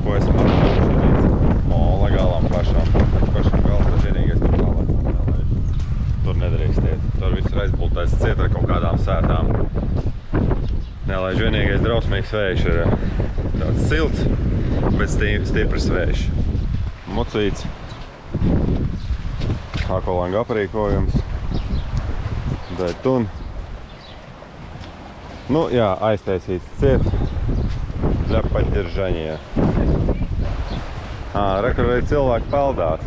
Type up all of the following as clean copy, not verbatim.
ko esam atbraukuši līdz mola galam pašam gals, tad vienīgais tur tālāk. Tur nedrīkstiet. Tur viss ir aizbultais ciet ar kaut kādām sētām. Nelaiž vienīgais drausmīgs vējš ir tāds silts, bet stiprs vējš. Mucīts. Akvalanga aprīkojums. Detun. Nu jā, aiztaisīts ciet. Для поддержания. Rekur arī cilvēki peldās.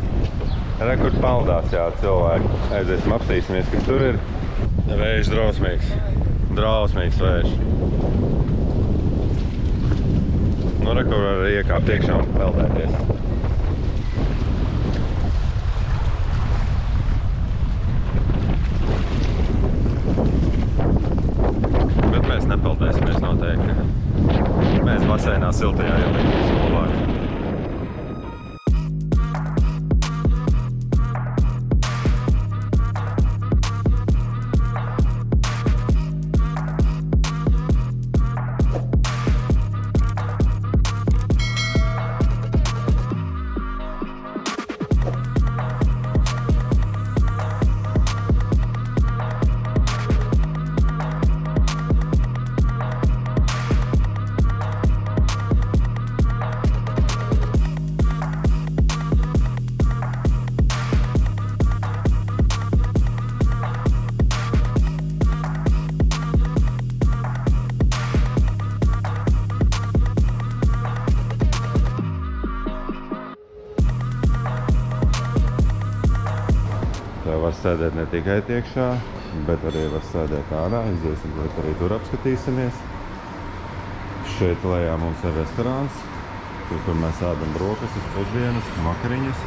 Rekur peldās, jā, cilvēki. Aiziesim, apstīsimies, kas tur ir. Vējš drausmīgs. Drausmīgs vējš. Nu, rekur arī iekāpt iekšā un peldēties. Bet mēs nepeldēsimies noteikti. Mēs baseinā siltajā ielīdīsim labāk. Var sēdēt ne tikai tiekšā, bet arī var sēdēt ārā. Iziesim, bet arī tur apskatīsimies. Šeit lejā mums ir restorāns, kur mēs ēdam brokastis, pusdienas, makariņas.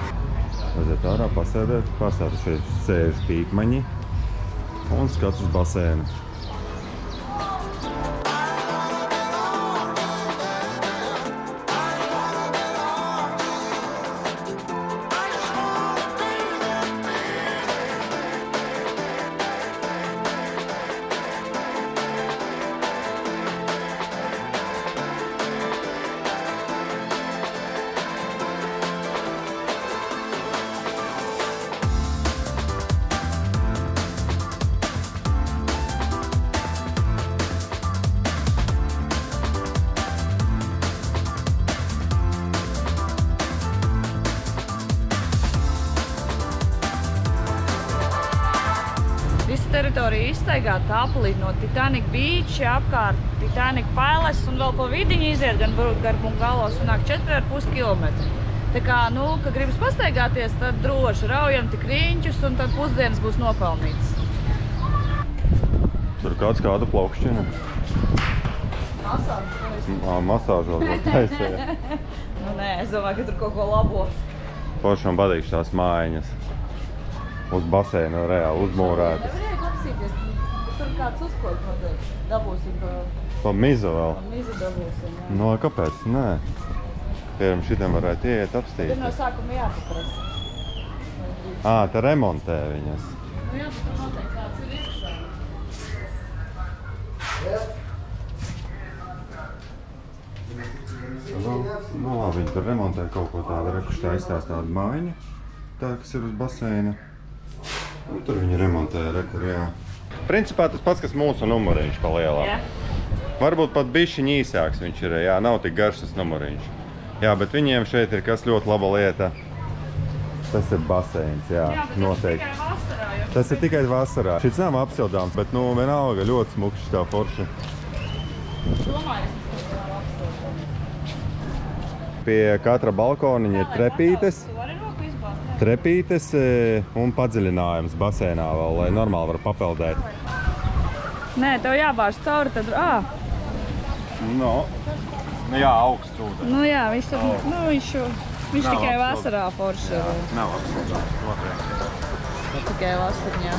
Aiziet ārā, pasēdēt, pārstātu šeit sēž pīkmaņi un skats uz basēnu. Visa teritorija izstaigāta tāpulīt no Titanic Beach, apkārt Titanic Palace un vēl pa vidiņu iziet, gan gar Bungalo sanāk 4,5 km. Tā kā, nu, kad gribas pastaigāties, tad droši raujam tik riņķus un tad pusdienas būs nopelnītas. Tur kāds kādu plaukšķina? Masāžu. Masāžu vēl taisēja. Nu nē, es domāju, ka tur kaut ko labo. Foršam patīk tās mājiņas. Uz baseinu reāli uzmūrētas. Nevarēja apsīties, tur kāds uzkot noteikti. Dabūsim pa mizu vēl. Pa mizu dabūsim, jā. No, kāpēc? Nē. Piemēram, šitam varētu ieiet apstīties. Tur no sākuma jāpaprast. Te remontē viņas. Nu jā, tur noteikti kāds ir iekšā. Nu, labi, viņi tur remontē kaut ko tādu, rekuši taistās tādu mājiņu. Tā, kas ir uz baseina. Nu, tur viņi remontē, rekur, jā. Principā tas pats, kas mūsu numuriņš pa lielā. Jā. Varbūt pat bišķiņ īsāks viņš ir, jā, nav tik garš tas numuriņš. Jā, bet viņiem šeit ir kas ļoti laba lieta. Tas ir baseins, jā, noteikti. Jā, bet tas ir tikai vasarā, jo... Tas ir tikai vasarā. Šis nav apsildāms, bet, nu, vienalga ļoti smuks šitā forša. Domāju, es vēl apsildāms. Pie katra balkoniņa ir trepītes. Trepītes un padziļinājums basēnā vēl, lai normāli var papeldēt. Nē, tev jābāž cauri, tad... No. Nu jā, augsts ūdens. Nu jā, viņš tur... Nu, viņš tikai vasarā forši. Jā, nav apsildāms, noteikti. Tikai vasarņā.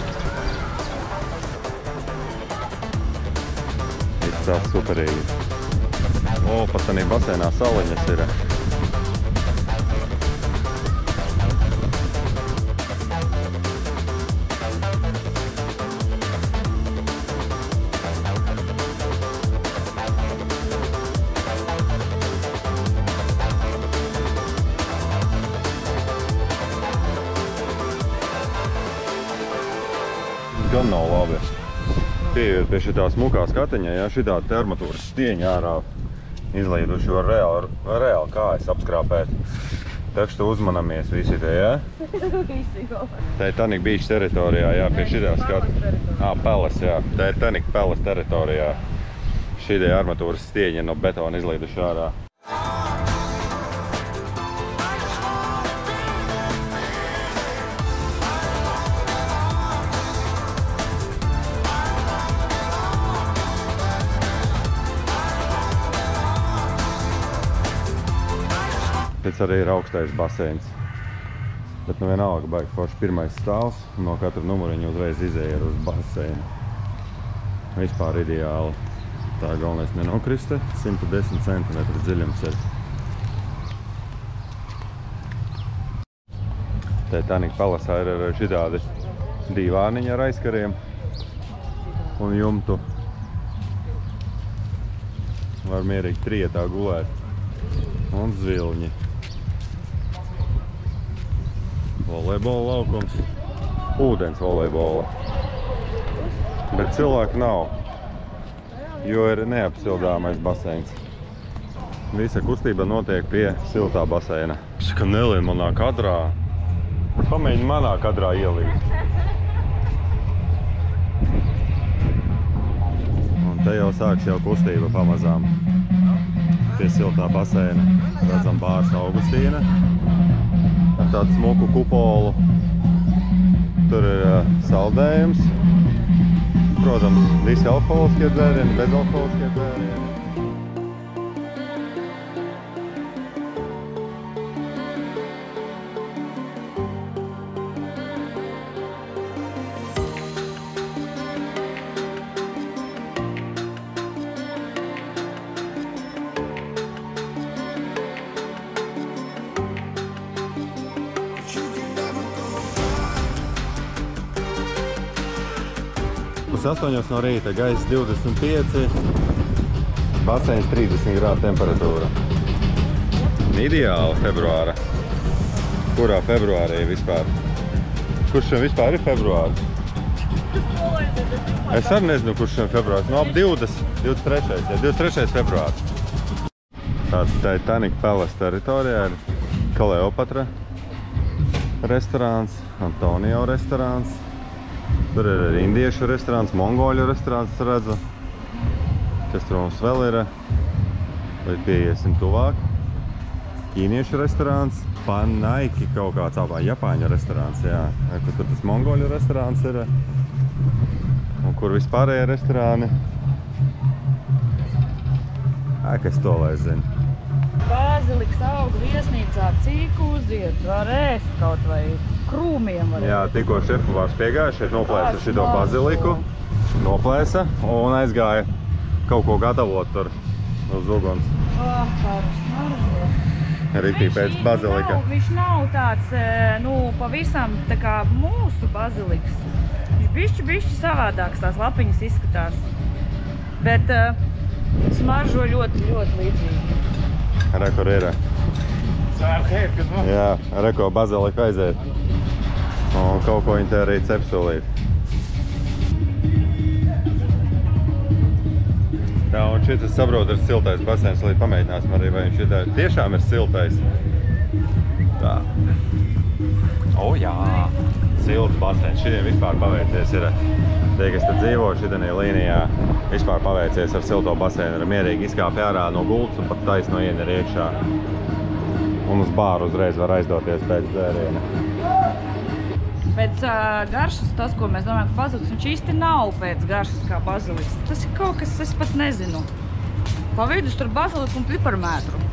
Izstās superīgi. Pat tanī basēnā saliņas ir. gan nav labi. Pieiet pie šitā smukā skatiņa, ja šitā te armatūras stieņa ārā izlīduši var reāli kājas apskrāpēt. Taču uzmanamies visi te, ja? Titanic Beach teritorijā, jā, pie šitā skata. Peles, jā. Titanic Peles teritorijā. Šitie armatūras stieņi no betona izlīduši ārā. Pēc arī ir augstais baseins. Bet nu vienalga baigi forši pirmais stāvs. No katra numuriņa uzreiz izēja uz baseinu. Vispār ideāli. Tā galvenais nenokriste. 110 cm dziļums ir. Titanic Palasā ir šitādi dīvāniņi ar aizkariem un jumtu. Var mierīgi trietā gulēt. Un zvilņi. Volejbola laukums. Ūdens volejbola. Bet cilvēku nav. Jo ir neapsildāmais baseins. Visa kustība notiek pie siltā baseina. Ka nelien manā kadrā. Pamēģini manā kadrā ielīst. Un te jau sāks jau kustība pamazām. Pie siltā baseina redzam bārs Augustīna. Ar tādu smuku kupolu. Tur ir saldējums. Protams, visi alkoholiskie dzērieni, bezalkoholiskie dzērieni. Pus 8 no rīta, gaiss 25, baseins 30 grādu temperatūra. Ideāli februāra. Kurā februārī vispār? Kurš šiem vispār ir februārs? Es arī nezinu, kurš šiem februārs. No ap 23. februārs. Tāds Titanic Palace teritorijā ir Kleopatra restorāns, Antonio restorāns. Tur ir arī indiešu restorāns, mongoļu restorāns, redzu. Kas tur mums vēl ir? Vai pieiesim tuvāk? Ķīniešu restorāns, Panaiki kaut kāds Japāņu restorāns, jā. Kur tur tas mongoļu restorāns ir? Un kur vispārējie restorāni? Kas to lai zina? Baziliks auga viesnīcā, cik uziet, var ēst kaut vai krūmiem var ēst. Jā, tikko šefu vārds piegāja, šeit noplēsa šito baziliku, noplēsa un aizgāja kaut ko gatavot tur uz uguns. Rītī pēc bazilika. Viņš nav tāds, nu, pavisam tā kā mūsu baziliks. Viņš bišķi savādāks, tās lapiņas izskatās. Bet smaržo ļoti līdzīgi. Re, kur ir. Jā, re, ko bazilika aiziet. Un kaut ko viņi te arī cepsulīt. Tā, un šeit es saprotu, ir siltais baseins, līdz pamēģināsim arī, vai viņš tiešām ir siltais. Tā. Jā! Silts baseins. Šitiem vispār paveicies ir. Tie, kas te dzīvo šitanī līnijā, vispār paveicies ar silto baseinu. Ir mierīgi izkāpj ārā no gultas un pat taisno iener iekšā. Un uz bāru uzreiz var aizdoties pēc dzēriena. Pēc garšas tas, ko mēs domājam, ka baziliks, viņš īsti nav pēc garšas kā baziliks. Tas ir kaut kas, es pat nezinu. Pa vidus tur baziliku un piparmētru.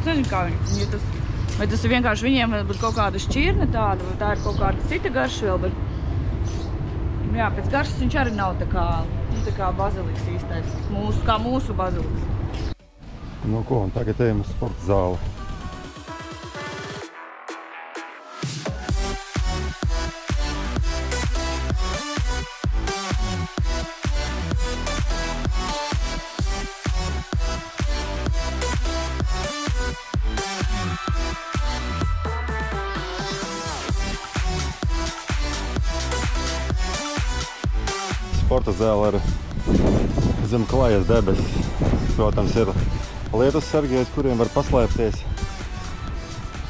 Es nezinu, kā viņi tas... Vai tas ir vienkārši viņiem varbūt kaut kāda šķirne tāda, vai tā ir kaut kāda cita garša vēl, bet... Jā, pēc garšas viņš arī nav tā kā baziliks īstais, kā mūsu baziliks. Nu ko, un tagad ejam uz sporta zāli. sporta zāle ar zem klājas debesis. Protams, ir lietus sargies, kuriem var paslēpties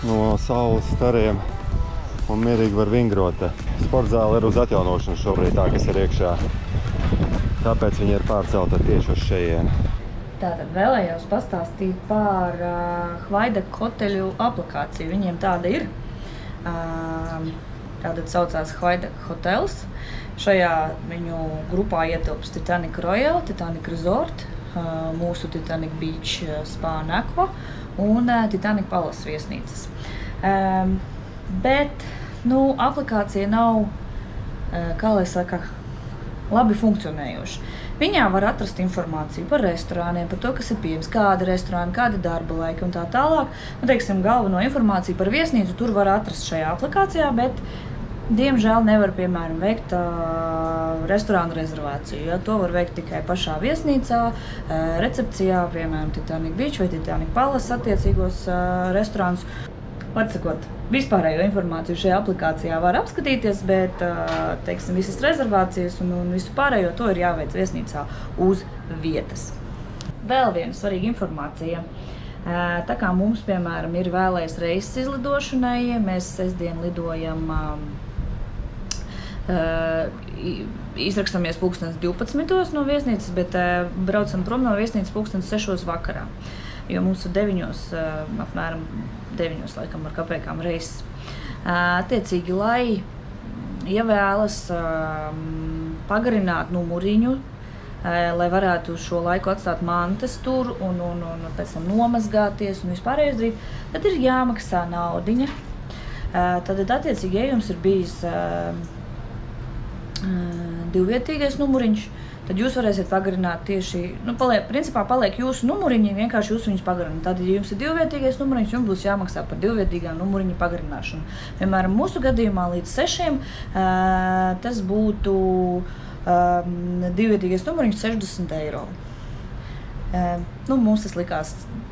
no saules stariem un mierīgi var vingrot. Sporta zāle ir uz atjaunošanu šobrīd, tā, kas ir iekšā. Tāpēc viņi ir pārcelta tieši uz šejieni. Tātad vēlējos pastāstīt par Hvaidak hoteļu aplikāciju. Viņiem tāda ir. Tātad saucās Hvaidak hotels. Šajā viņu grupā ietilps Titanic Royal, Titanic Resort, mūsu Titanic Beach Spa un Aqua un Titanic Palace viesnīcas. Bet, aplikācija nav, kā lai saka, labi funkcionējoša. Viņā var atrast informāciju par restorāniem, par to, kas ir pieejams, kādi restorāni, kādi darba laiki un tā tālāk. Teiksim, galveno informāciju par viesnīcu tur var atrast šajā aplikācijā, bet diemžēl nevar, piemēram, veikt restorānu rezervāciju. Ja? To var veikt tikai pašā viesnīcā, recepcijā, piemēram, Titanic Beach vai Titanic Palace attiecīgos restorānus. Atsakot, vispārējo informāciju šajā aplikācijā var apskatīties, bet, teiksim, visas rezervācijas un visu pārējo to ir jāveic viesnīcā uz vietas. Vēl viena svarīga informācija. Tā kā mums, piemēram, ir vēlējas reizes izlidošanai, mēs sestdien lidojam, izrakstamies 12:00 no viesnīcas, bet braucam prom no viesnīcas 6:00 vakarā. Jo mums ir 9:00, apmēram 9:00 laikam ar kapekām reizes. Attiecīgi, lai, ja vēlas pagarināt numuriņu, lai varētu šo laiku atstāt mantas tur un pēc tam nomazgāties un vispārējais darīt, tad ir jāmaksā naudiņa. Tad, attiecīgi, ja jums ir bijis divvietīgais numuriņš, tad jūs varēsiet pagarināt tieši, principā paliek jūsu numuriņi, vienkārši jūs viņus pagarināt. Tad, ja jums ir divvietīgais numuriņš, jums būs jāmaksā par divvietīgā numuriņa pagarināšanu. Piemēram, mūsu gadījumā līdz 6 tas būtu divvietīgais numuriņš 60 eiro. Mums tas likās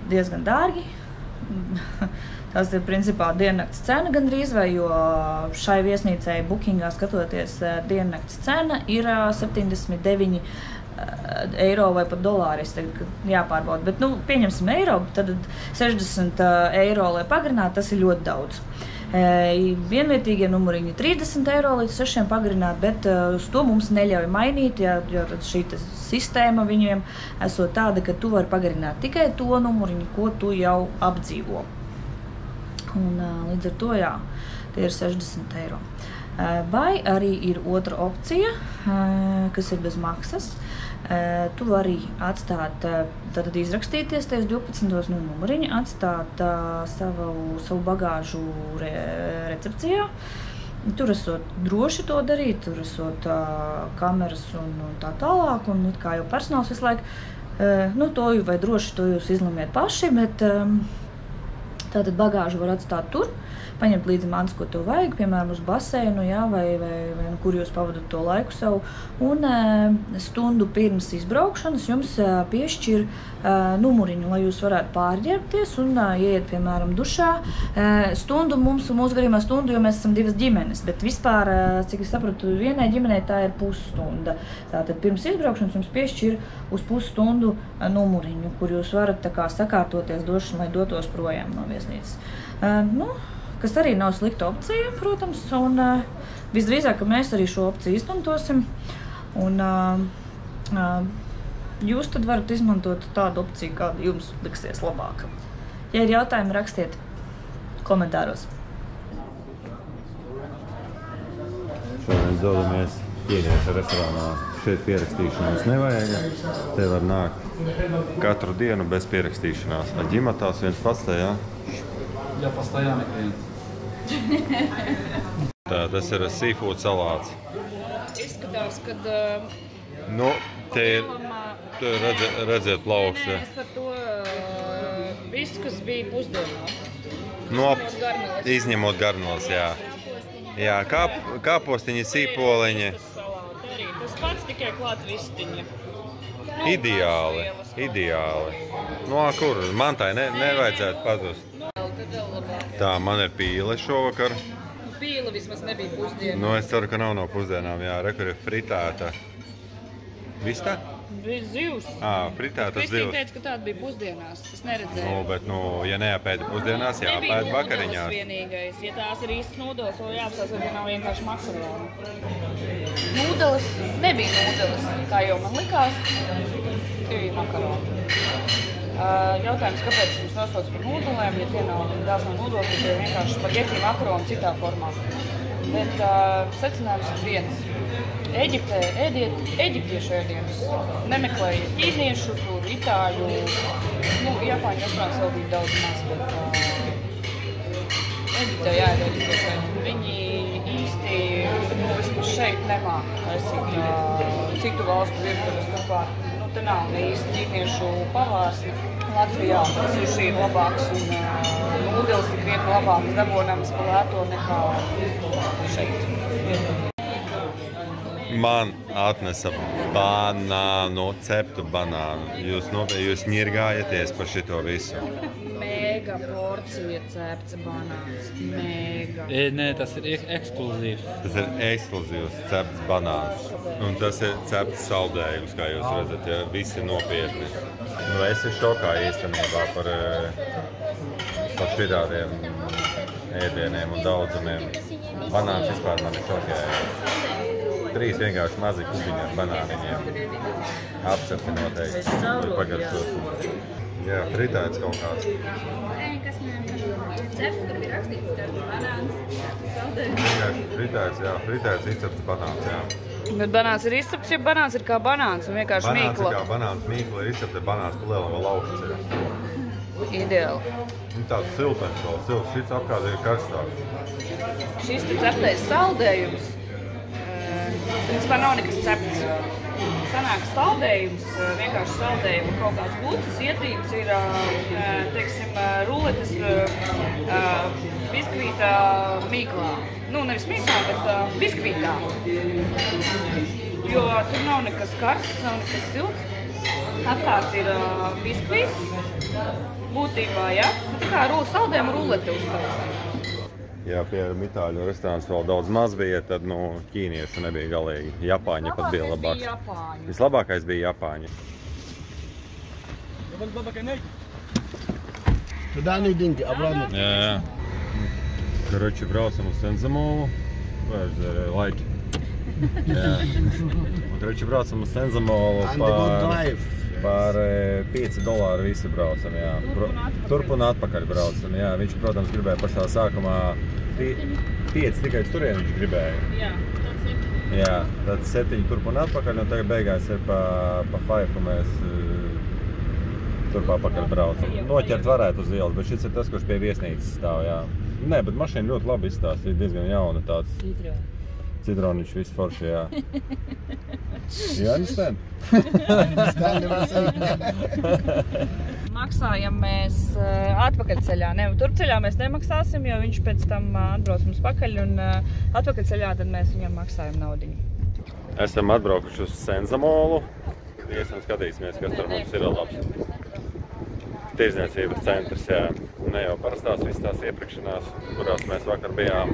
diezgan dārgi. Tas ir principā diennakts cena gandrīz vai, jo šai viesnīcai bookingā skatoties diennakts cena ir 79 eiro vai pat dolāri, es tagad jāpārbauda, bet pieņemsim eiro, tad 60 eiro, lai pagarinātu, tas ir ļoti daudz. Vienvietīgie numuriņi 30 eiro līdz 6 pagarināt, bet uz to mums neļauj mainīt, jo tad šī sistēma viņiem esot tāda, ka tu vari pagarināt tikai to numuriņu, ko tu jau apdzīvo. Un līdz ar to, jā, tie ir 60 eiro. Vai arī ir otra opcija, kas ir bez maksas. Tu vari atstāt, tātad izrakstīties ties 12. numuriņu, atstāt savu bagāžu recepcijā. Tur esot droši to darīt, tur esot kameras un tā tālāk, un kā jau personāls visu laiku, to vai droši to jūs izlemiet paši, bet tātad bagāžu var atstāt tur, paņemt līdzi mantas, ko tev vajag, piemēram, uz baseinu, jā, vai kur jūs pavadat to laiku savu. Un stundu pirms izbraukšanas jums piešķir numuriņu, lai jūs varētu pārģērbties un ieiet, piemēram, dušā. Stundu mūsu gadījumā stundu, jo mēs esam divas ģimenes, bet vispār, cik es sapratu, vienai ģimenei tā ir pusstunda. Tātad pirms izbraukšanas jums piešķir uz pusstundu numuriņu, kur jūs varat tā kā sakārtoties došanu, lai dotos projām no viesnīcas. Kas arī nav slikta opcija, protams, un visdrīzāk, ka mēs arī šo opciju izmantosim. Un jūs tad varat izmantot tādu opciju, kāda jums liksies labāka. Ja ir jautājumi, rakstiet komentāros. Šodien dodamies ķīniešu restorānā. Šeit pierakstīšanās nevajag. Te var nākt katru dienu bez pierakstīšanās. Ģimatās viens pats te, jā? Ja постоянный клиент. Tā, tas ir seafood salāts. Izskatās, kad te ir, redziet plauksti. Es par to viss, kas bija pusdienās. Izņemot garneles, jā. Jā, kāpostiņi, sīpoliņi. Tas pats tikai klāt vistiņi. Ideāli. Kur? Man tai nevajadzētu pazust. Tā, man ir pīle šovakar. Pīle vismaz nebija pusdiena. Es ceru, ka nav no pusdienām, jā. Re, kur ir fritēta Vistā? Zivs. Fritētas Kristīna zivs. teica, ka tāda bija pusdienās. Es neredzēju. Bet, ja neapēdi pusdienās, jāapēdi vakariņās. Nebija vienīgais. Ja tās ir īstas nūdeles, vēl jāapsās, vai nav vienkārši makaroni. Nūdeles nebija nūdeles, kā jau man likās. Tie bija makaroni. Jautājums, kāpēc mums nosauc par nūdelēm, ja tie nav daudz no nūdeles, bet tie ir vienkārši spageti makaroni citā formā. Bet secinājums ir viens. Eģiptē ēdiet eģiptiešu ēdienus. Nemeklējiet ķīniešu, tur itāļu, Japāņu restorāns vēl bija daudz maz, bet Eģiptē jāēd eģiptiešu ēdienu. Viņi īsti vismaz šeit nemāk taisīt citu valstu virtuves turklāt. Te nav ne īsti ķīniešu pavārs. Latvijā suši ir labāks un nūdeles ir krietni labāks dabonams pa lēto nekā šeit. Man atnesa banānu, ceptu banānu. Jūs ņirgājaties par šito visu. Mega porcija cepts banāns. Mega. Nē, tas ir ekskluzīvs. Tas ir ekskluzīvs cepts banāns. Un tas ir cepts saldējums, kā jūs redzat, ja visi ir nopietni. Es esmu šokā īstenībā par šitādiem ēdieniem un daudzumiem. Banāns vispār man ir šokējis. 3 vienkārši mazi kubiņi ar banāniņiem. Apcepti noteikti. Pagaršos. Jā, fritēts kaut kāds. Kas man cepts, tur bija rakstīts, cepts banāns, saldējums. Vienkārši fritēts, jā. Fritēts izcepts banāns, jā. Bet banāns ir izcepts, ja banāns ir kā banāns un vienkārši mīkla? Banāns ir kā banāns, mīkla ir izcepta, banāns pa lielam vēl augsts ir. Ideāli. Tāds siltens vēl, silts, šits apkārt ir karstāks. Šis te ceptais saldējums. Principā nav nekas cepts. Sanāk saldējums, vienkārši saldējumu kaut kāds glutas ietīms ir, teiksim, ruletes biskvītā mīklā. Nevis mīklā, bet biskvītā. Jo tur nav nekas karsts, nav nekas silts. Apkārt ir biskvīts, būtībā, ja? Tā kā saldējuma rulete uztaisīt. Jā, piemēram, itāļu restorāns vēl daudz maz bija, tad ķīniešu nebija galīgi. Japāņi pat bija labāks. Vislabākais bija Japāņi. Jā. Karoči, braucam uz Senzamolu. Laiki. Jā. Karoči, braucam uz Senzamolu par $5 visi braucam, jā. Turp un atpakaļ braucam, jā. Viņš, protams, gribēja pašā sākumā 5 tikai uz turieni viņš gribēja. Jā, tad 7. Jā, tad 7 turp un atpakaļ, un tagad beigās ir pa 5, un mēs turp atpakaļ braucam. Noķert varētu uz ielas, bet šis ir tas, kurš pie viesnīcas stāv, jā. Nē, bet mašīna ļoti labi izstāsta, ir diezgan jauna tāds. Citroniņš viss forši, jā. You understand? Maksājam mēs atpakaļceļā. Turpceļā mēs nemaksāsim, jo viņš pēc tam atbrauc mums pakaļ, un atpakaļceļā tad mēs viņam maksājam naudiņu. Esam atbraukuši uz Senzamolu. Iesam skatīsimies, kas tur mums ir labs. Tirdzniecības centrs, jā. Ne jau parastās visas tās iepirkšanās, kurās mēs vakar bijām.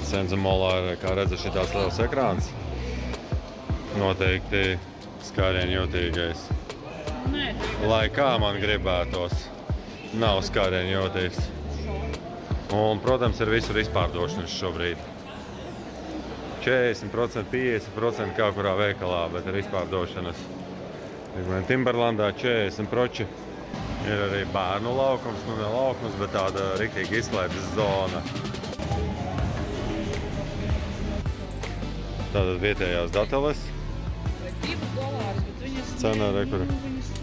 Senzamolā ir, kā redzat, šitās liels ekrāns. Noteikti skārienu jūtīgais. Lai kā man gribētos, nav skārienu jūtīgs. Un, protams, ir visur izpārdošanas šobrīd. 40%, 50% kā kurā veikalā, bet ir izpārdošanas. Timberlandā 40%. Ir arī bērnu laukums, ne laukums, bet tāda riktīgi izklaides zona. Tātad vietējās dateles. $2, bet viņas... Cena ir, kur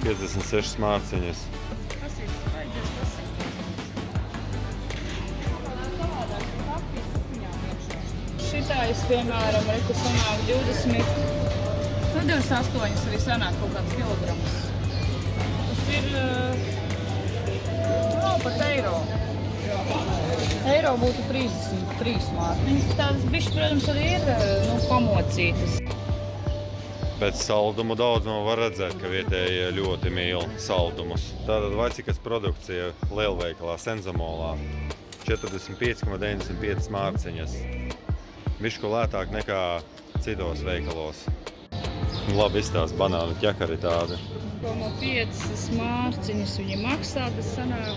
56 mārciņas. Kas ir? Vajadzēs pasīt. Šitais, piemēram, reku sanāk 20, 28 arī sanāk kaut kāds kilogramus. Tas ir pat eiro. Eiro būtu 33 mārciņas. Tādas bišķi, protams, arī ir pamocītas. Pēc saldumu daudzuma var redzēt, ka vietējie ļoti mīl saldumus. Tātad Vacikas produkcija lielveikalā Senzamolā 45,95 mārciņas. Bišķi lētāk nekā citos veikalos. Labi izstāst banānu ķekari tādi. 5 mārciņas viņi maksā, tas sanāk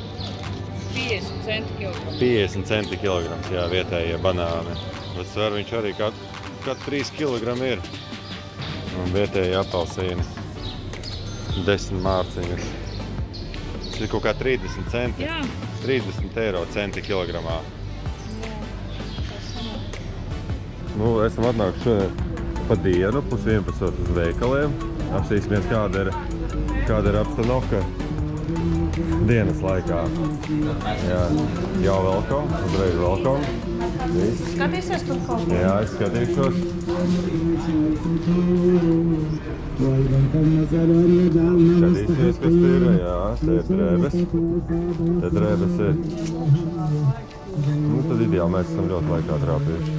50 centi kilogramu. 50 centi kilograms, jā, vietējie banāni. Bet sver viņš arī kad 3 kilogrami ir. Un vietēji apelsīni 10 mārciņas. Tas ir kaut kā 30 centi. Jā. 30 eiro centi kilogramā. Nu, esam atnākuši šodien pa dienu, 10:30 uz veikaliem. Apsīsimies, kāda ir apstanovka dienas laikā. Jā, jau welcome, uzreiz welcome. Viss. Skatīsies tur kaut ko? Jā, es skatīšos. Skatīsies, kas ir. Jā, te ir drēbes. Te drēbes ir. Nu, tad ideāli mēs esam ļoti laikā trāpījuši.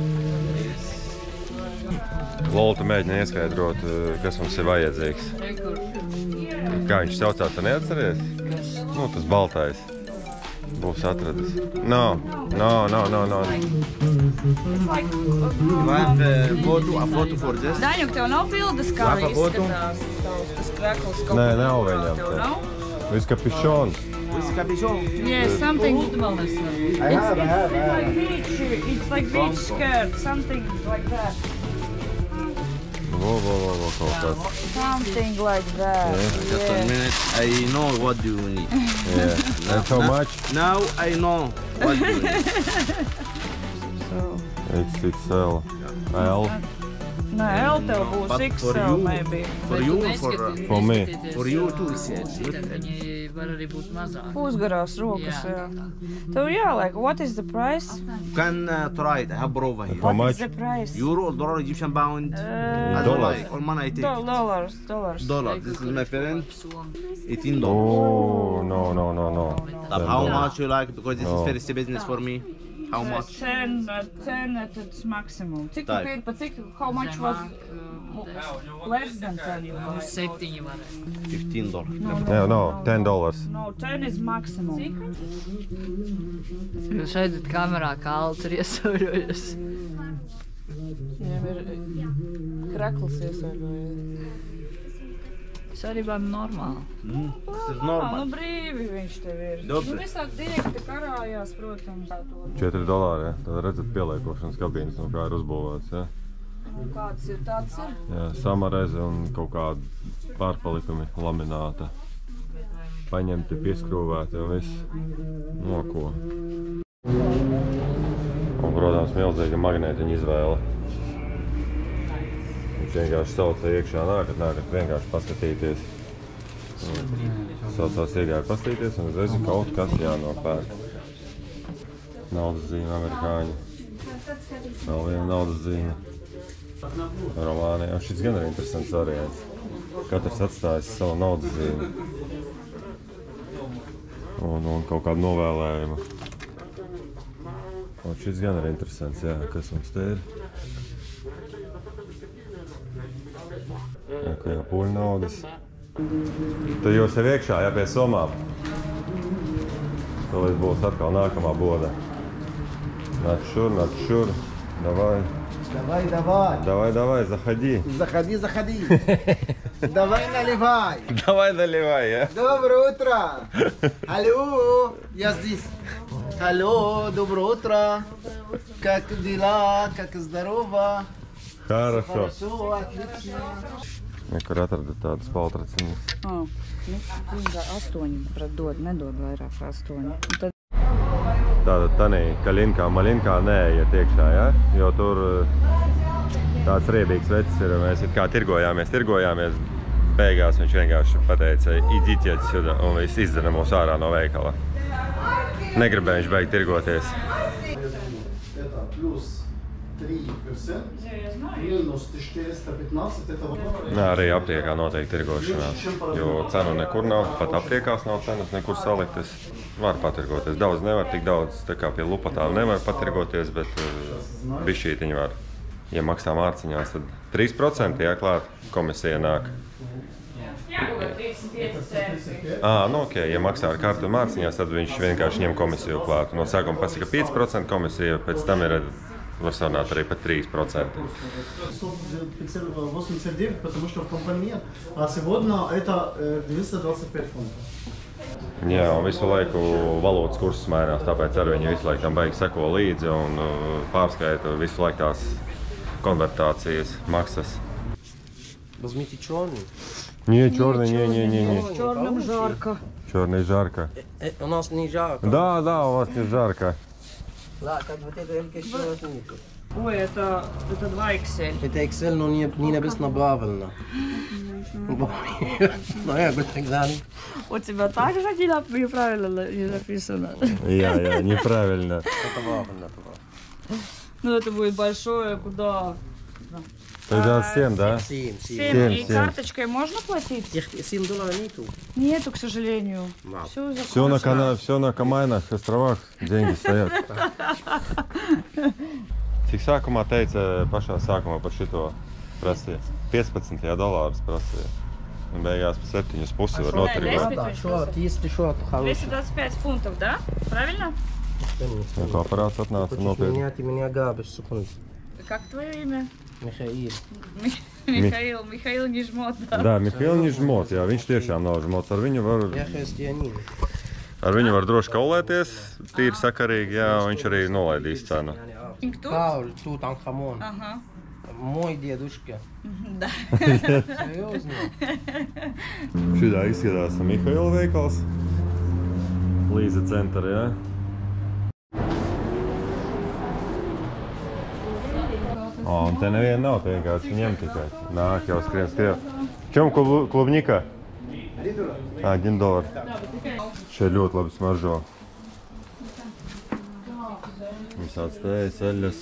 Lolta mēģina ieskaidrot, kas mums ir vajadzīgs. Kā viņš saucās, tu neatceries? Nu, tas baltais. Būs atradis. No. You have a photo for this? Daņuk, tev nav bildes, kā izskatās tas krekls kaut Nē, nav viņam. Tev nav? Viss kapišons. With capuchon? Yeah, something. I have. It's like beach skirt, something like that. Vo, kaut kas. Something like that. Just a minute. I know what do you need. Yeah. And how much? Now I know what do you need. XXL. L. Nē, L tev būs But for XL, you- maybe. For you or For me. for you too, it's good. Viņi var arī būt mazāk. Pusgarās rokas, Jā. jā. Tev jāliek, what is the price? You can try it. I have prova here. How What much? is the price? Euro or dollar, Egyptian pound. As you Dollars. like. All money I take. Dollars. Dollar. This is my parent. $18. Oh, no. How much you like? Because this No. is first business for me. How much? 10 that's maximum. Cik tu Tā. pēd, pa cik, how much was less than 10 you buy? 7 var. $15. Yeah, no, $10. No, 10 is maximum. Jūs redzat kamerā, kā Alts ir iesauļojies. Viņam ir krekls iesauļojies. Tas arī bija normāli. This is Nu normal. brīvi viņš tev ir. Dobri. Nu visāk direkti karājās, protams. $4, ja? Tad redzat pieliekošanas kabīnes, no kā ir uzbūvēts, ja? Un kāds ir, tāds ir. Jā, samareze un kaut kādi pārpalikumi lamināta. Paņemti, pieskrūvēti un viss. No ko. Un, protams, milzīga magnētiņa izvēle. Viņš vienkārši sauca iekšā, nākat vienkārši paskatīties. Saucās iegāja paskatīties un uzreiz ir kaut kas jānopērk. Naudas zīme amerikāņi. Vēl viena naudas zīme. Romānijā. Šis gan ir interesants variants. Katrs atstājas savu naudas zīmi. Un kaut kādu novēlējumu. Un šis gan ir interesants, jā. Kas mums te ir? Jā, ka jau puļu naudas. Tu jūs sev iekšā, jā, pie somām. Tūlīt būs atkal nākamā boda. Nāc šur. Davai. Давай, заходи. Заходи. Давай наливай. Давай наливай, я. Доброе утро. Алло, я здесь. Алло, доброе утро. Как дела? Как здорово? Хорошо. Хорошо, отлично. Kur atrada tādas paltraciņas. Nu, kā 8 pret nedod vairāk kā 8. Un tad Tātad tanī Kaļinkā, Maļinkā neejiet iekšā, ja? Jo tur tāds riebīgs vecis ir, mēs it kā tirgojāmies, beigās viņš vienkārši pateica, idite отсюда, un viss izdara mūs ārā no veikala. Negribēja viņš beigt tirgoties. Это плюс 3%, минус 415, это вот... Nē, arī aptiekā noteikti tirgošanās, jo cenu nekur nav, pat aptiekās nav cenas nekur saliktas. Var patirgoties, daudz nevar, tik daudz tā kā pie lupatām nevar patirgoties, bet bišķītiņi var. Ja maksā mārciņās, tad 3% jāklāt komisija nāk. Jā, kaut kā 35 centi. Nu ok, ja maksā ar kartu mārciņās, tad viņš vienkārši ņem komisiju klāt. No sākuma pasaka 5% komisija, pēc tam ir var sarunāt arī pat 3%. 189, потому что в компании, а сегодня это 225 фунтов. Jā, un visu laiku valodas kursus mainās, tāpēc arī viņi visu laiku tam baigi seko līdzi un pārskaita visu laiku tās konvertācijas maksas. Возьмите черный. Не, черный, не. В черном жарко. Черный жарко. У нас не жарко. Да, у вас не жарко. Да, как вот это еще возьмите. Ой, это 2 XL. Это Excel, но не написано правильно. Ну, я бы тогда не... У тебя также неправильно не написано? Я, неправильно. Это правильно. Ну это будет большое, куда? Тогда 7, да? 7. 7. И карточкой можно платить? $7 нету. Нету, к сожалению. Wow. Все на Камайнах островах деньги стоят. Cik sākumā teica pašā sākumā par šito prasīja? 15 dolārus prasīja. Un beigās pa 7,5 var notirgot. Да, шорт, если шорт хороший. 225 фунтов, да? Правильно? Kā aparāts atnāca nopietni. Ты меня габишь, секунду. Как твое имя? Михаил. Михаил не жмот, да? Да, Mihail не žmot, jā, viņš tiešām nav žmots. Я христианин. Ar viņu var droši kaulēties, tīri sakarīgi, jā, un viņš arī nolaidīs cenu. Кто? Пауль, Тутанхамон. Ага. Мой дедушка. Да. Серьезно? Šitā izskatās Mihaila veikals. Līdzi centra, jā. Un te neviena nav, te vienkārši ņem tikai. Nāk jau skriens tie. Čem klubņika? $1. Šeit ļoti labi smaržo. Visāds tējas, eļas,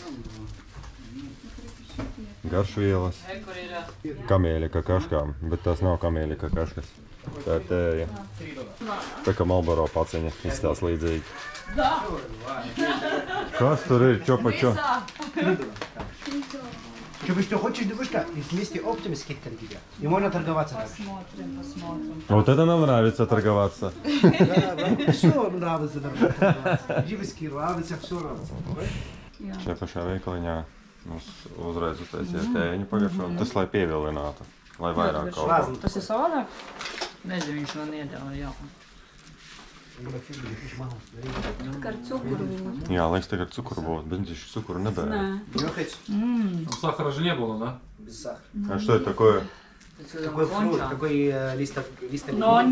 garšvielas. Kamieļa kakaškām, bet tās nav kamieļa kakaškas. Tā ir tēja. Tā kā Marlboro paciņa, izstās līdzīgi. Kas tur ir? Čopa-čo? Что хочешь, девушка, и вместе оптимистки торгия. И можно торговаться дальше. Посмотрим. Вот это нам нравится торговаться. Да, все нравится торговаться. Девушки нравится, все нравится. Šajā pašā veikaliņā mums uzreiz uztaisīja tēņu pagaršo. Tas, lai pievilinātu, lai vairāk kaut ko. Tas ir savādāk? Nezinu, viņš man iedeva, jā. Kā ar cukuru. Jā, liekas, tagad cukuru būtu, bet viņš cukuru nebēra. Сахара же не было, да? Без сахара. А что это такое? Такой фрукт, такой листок. Но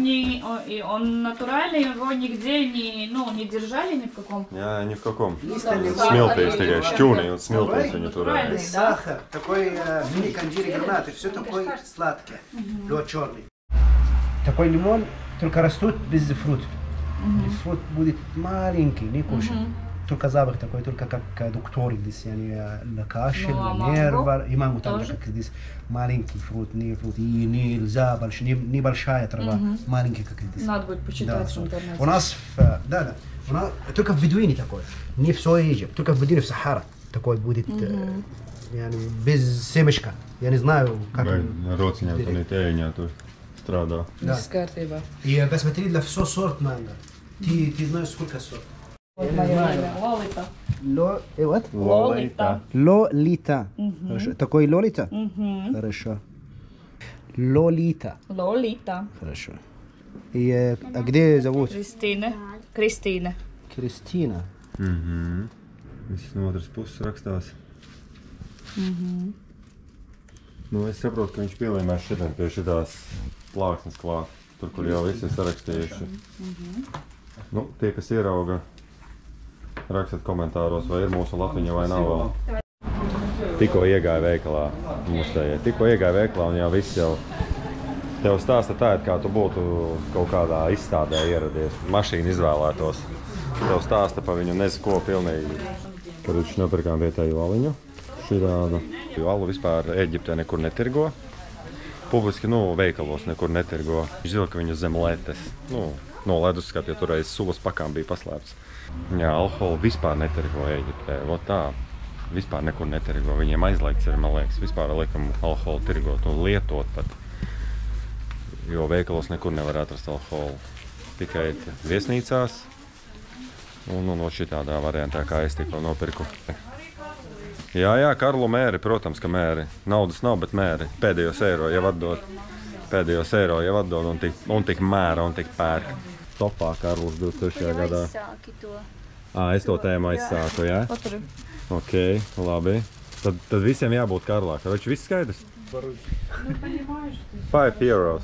он натуральный, его нигде не держали ни в каком. Jā, ни в каком. Смелтējis tikai šķūnī un smiltējis viņu turēja. Без сахара, такой мини-конжири гранаты, все такой сладкий, лед черный. Такой лимон, только растут без фрукт. Фрукт будет маленький, не кушать. Только запах такой, только как доктор здесь, на кашель, на нервы. И маму там как здесь маленький фрукт, не фрукт, и нельзя большой, не большая трава, маленький как здесь. Надо будет почитать в интернете. У нас, да, у нас только в Бедуине такой, не в Суэже, только в Бедуине, в Сахара такой будет, без семечка. Я не знаю, как. Rociņā tu tējiņā tur strādā. Viss kārtībā. И посмотри, для все сорт манго. Ты знаешь, сколько сорт? Вот мое имя. Лолита. Вот? Лолита. Лолита. Хорошо. Такой Лолита? Хорошо. Лолита. Лолита. Хорошо. И а где зовут? Кристина. Кристина. Viss no otras puses rakstās. Nu, es saprotu, ka viņš pielīmēs šitien pie šitās plāksnes klāt. Tur, kur jau visi ir sarakstījuši. Nu, tie, kas ierauga, rakstiet komentāros, vai ir mūsu latviņa vai nav vēl. Tikko iegāja veikalā, tikko iegāja veikalā un jau viss jau tev stāsta tā, kā tu būtu kaut kādā izstādē ieradies, mašīnu izvēlētos. Tev stāsta pa viņu nezinu ko pilnīgi. Karuči nopirkām vietēju aliņu. Širāda. Alu vispār Eģiptē nekur netirgo. Publiski, veikalos nekur netirgo. Viņš zina, ka viņu zem letes. No leduskapja tur aiz sulas pakām bija paslēpts. Jā, alkoholu vispār netirgo Eģiptē. Vot tā. vispār nekur netirgo. Viņiem aizliegts ir, man liekas, vispār liekam alkoholu tirgot un lietot pat. Jo veikalos nekur nevar atrast alkoholu. Tikai viesnīcās un no šitādā variantā, kā es tikko nopirku. Jā, Karlu mēri, protams, ka mēri. Naudas nav, bet mēri. Pēdējos eiro jau atdod un tik mēra un tik pērk. Topā Karlus 2003. gadā. Es to tēmu aizsāku, jā? Ok, labi. Tad visiem jābūt Karlā. Karoči, viss skaidrs? 5 euros.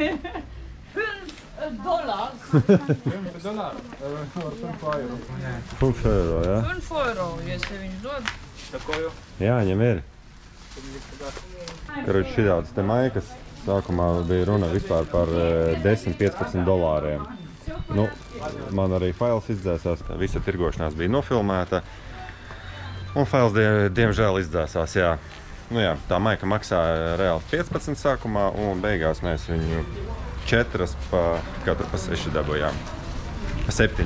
$5. 5 eiro, jā? 5 eiro, ja viņš dod. Jā, viņam ir. Karoči, šitādas te maikas. Sākumā bija runa vispār par $10–15. Nu, man arī fails izdzēsās. Visa tirgošanās bija nofilmēta. Un fails diemžēl izdzēsās, jā. Nu jā, tā maika maksāja reāli 15 sākumā, un beigās mēs viņu 4 katru pa 6 dabujām. 7.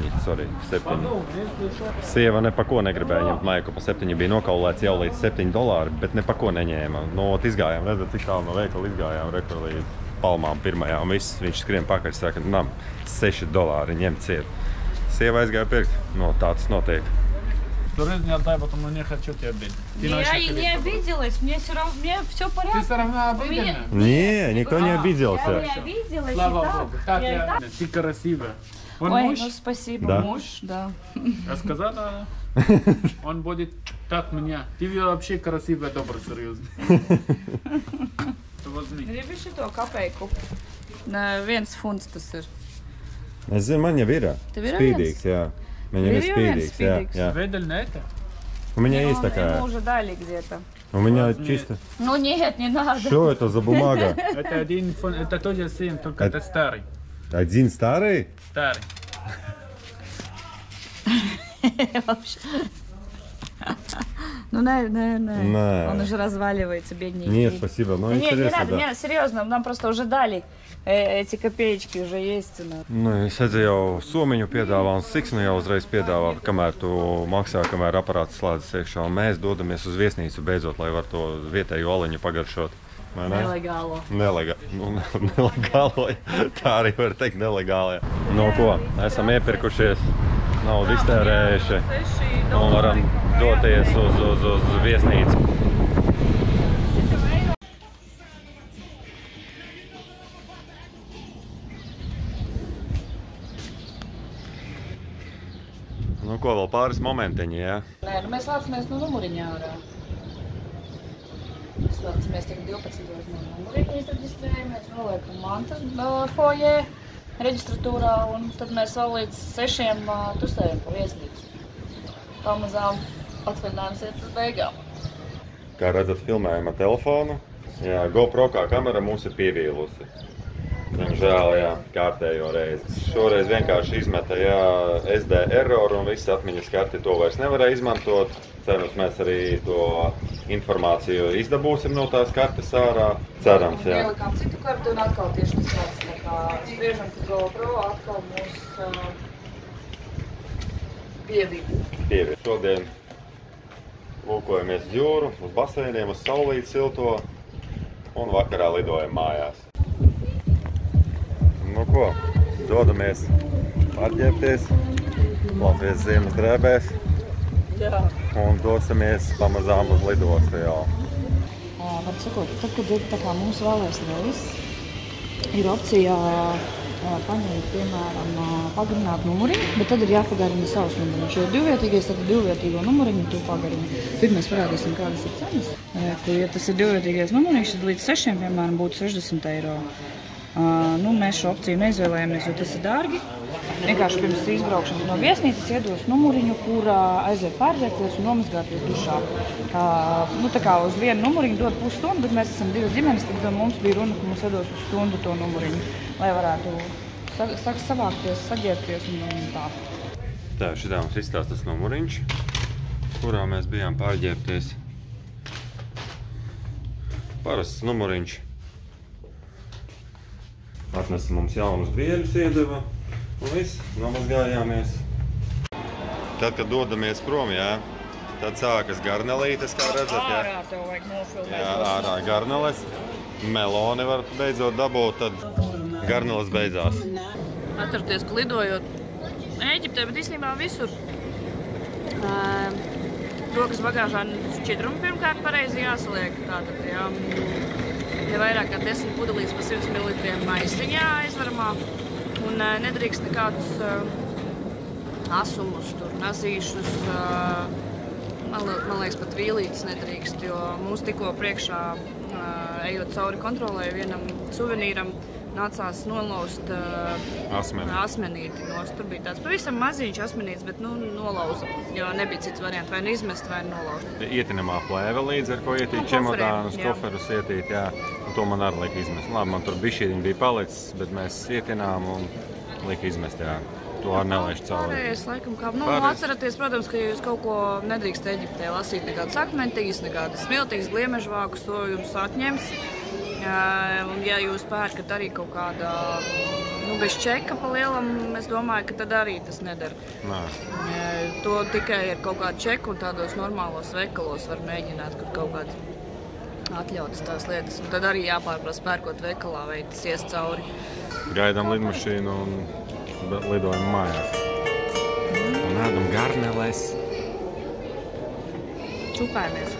Sieva ne pa ko negribēja ņemt maiku, pa 7 bija nokaulēts jau līdz $7, bet ne pa ko neņēma. No, izgājām, redzat, cik tālu no veikala izgājām, rekur līdz palmām pirmajā, un viss, viņš skrien pakaļ, saka, nam, $6 ņemt ciet. Sieva aizgāja pirkt, no tā tas notiek. Туризм не отдай, потому что не хочу тебя обидеть. Я не обиделась, мне все в порядке. Ты все равно обидена? Не, никто не обиделся. Я не обиделась, Слава и так. Богу. Так я... Ты красивая. Он Ой, муж? ну спасибо, Да. муж, да. Я сказала, он будет так меня. Ты вообще красивая, добрая, серьезно. Возьми. Gribi šito kapeiku? Nē, 1 funds tas ir. Es zinu, man jau ir Tev ir spīdīgs, jā. Viņam ir Tev ir viens spīdīgs, jā. spīdīgs? jā. Видели на это? У меня есть Он такая. ему уже дали где-то. У меня Возьми. чисто... Ну нет, не надо. Что это за бумага? Это один фон, это тоже сын, только это старый. Один старый? Старый. Вообще. Ну, не. Не. Он уже разваливается, бедненький. Нет, спасибо. Ну, Не, не интересно, надо, да. не, серьезно, нам просто уже дали. Эти копеечки уже есть. Nu, es redzu, jau somiņu piedāvā un siksnu jau uzreiz piedāvā, kamēr tu maksā, kamēr aparāts slēdzas iekšā. Un mēs dodamies uz viesnīcu beidzot, lai var to vietēju aliņu pagaršot. Vai ne? Nelegālo. Nelegālo. Tā arī var teikt nelegāli. No ko? Esam iepirkušies, naudu iztērējuši un varam doties uz viesnīcu. Nu, ko vēl pāris momentiņi, jā? Nē, nu mēs lācamies no numuriņā ārā. Mēs lācamies tik 12 no numuriņa izreģistrējamies, noliekam mantas foijē reģistratūrā, un tad mēs vēl līdz 6 tustējam pa viesnīcu. Pamazām atvaļinājums iet uz beigām. Kā redzat, filmējam ar telefonu. Jā, GoPro kā kamera mūs ir pievīlusi. Diemžēl, jā, kārtējo reizi. Šoreiz vienkārši izmeta, jā, SD erroru un viss atmiņas karti to vairs nevarēja izmantot. Cerams, mēs arī to informāciju izdabūsim no tās kartes ārā. Cerams, jā. Ielikām citu kartu un atkal tieši tas tāds, tā kā spriežam, ka GoPro atkal mūs pievīl. Šodien lūkojamies uz jūru, uz baseiniem, uz saulīti silto un vakarā lidojam mājās. Nu ko, dodamies atģērbties Latvijas ziemas drēbēs un dosimies pamazām uz lidostu jau. Var sakot, tad, kad ir tā kā mums vēlēs reizes, ir opcija paņemt, piemēram, pagarināt numuriņu, bet tad ir jāpagarina savus numuriņus. Jo divvietīgais, tad divvietīgo numuriņu tu pagarina. Tad mēs parādīsim, kādas ir cenas. Ja tas ir divvietīgais numuriņš, tad līdz 6, piemēram, būtu 60 eiro. Nu, mēs šo opciju neizvēlējāmies, jo tas ir dārgi. Vienkārši pirms izbraukšanas no viesnīcas iedos numuriņu, kur aiziet pārģērbties un nomazgāties dušā. Nu, tā kā uz vienu numuriņu dod pusstundu, bet mēs esam 2 ģimenes, tad mums bija runa, ka mums iedos uz stundu to numuriņu, lai varētu savākties, saģērbties un tā. Tā, šitā mums izstāst tas numuriņš, kurā mēs bijām pārģērbties. Parasts numuriņš. Atnesa mums jaunus dvieļus iedeva un viss, nomazgājāmies. Tad, kad dodamies prom, jā, Tad sākas garnelītes, kā redzat, jā. Ārā tev vajag nofilmēt. Jā, ārā garneles. Meloni var beidzot dabūt, tad garneles beidzās. Atcerieties, ka lidojot Ēģiptē, bet īstenībā visur. Rokas bagāžā šķidrumi pirmkārt pareizi jāsaliek. Tātad, jā, ja vairāk kā 10 pudelīs pa 100 ml maisiņā aizvaramā. Un nedrīkst nekādus asumus, tur nazīšus, man liekas, pat vīlītes nedrīkst, jo mums tikko priekšā, ejot cauri kontrolē, vienam suvenīram nācās nolaust asmenīti nost. Tur bija tāds pavisam maziņš asmenīts, bet nolauza, jo nebija cits variants, vai nu izmest, vai nolaust. Ietinamā plēve līdz, ar ko ietīt čemodānus, koferus ietīt, jā. Un to man arī lika izmest. Labi, man tur bišķītiņi bija palicis, bet mēs ietinām un lika izmest, jā. To arī nelaiž cauri. Pārējais laikam kā, atceraties, protams, ka jūs kaut ko nedrīkst Eģiptē lasīt, nekādas akmentīgas, nekādas smiltīgas, gliemežvākus, to jums atņems. Un ja jūs pērkat arī kaut kādā, bez čeka pa lielam, es domāju, ka tad arī tas nedara. Nā. To tikai ar kaut kādu čeku un tādos normālos veikalos var mēģināt, kur kaut kādi atļautas tās lietas. Un tad arī jāpārprasa pērkot veikalā, vai tas ies cauri. Gaidām lidmašīnu un lidojam mājās. Un ēdam garneles. Čupējamies.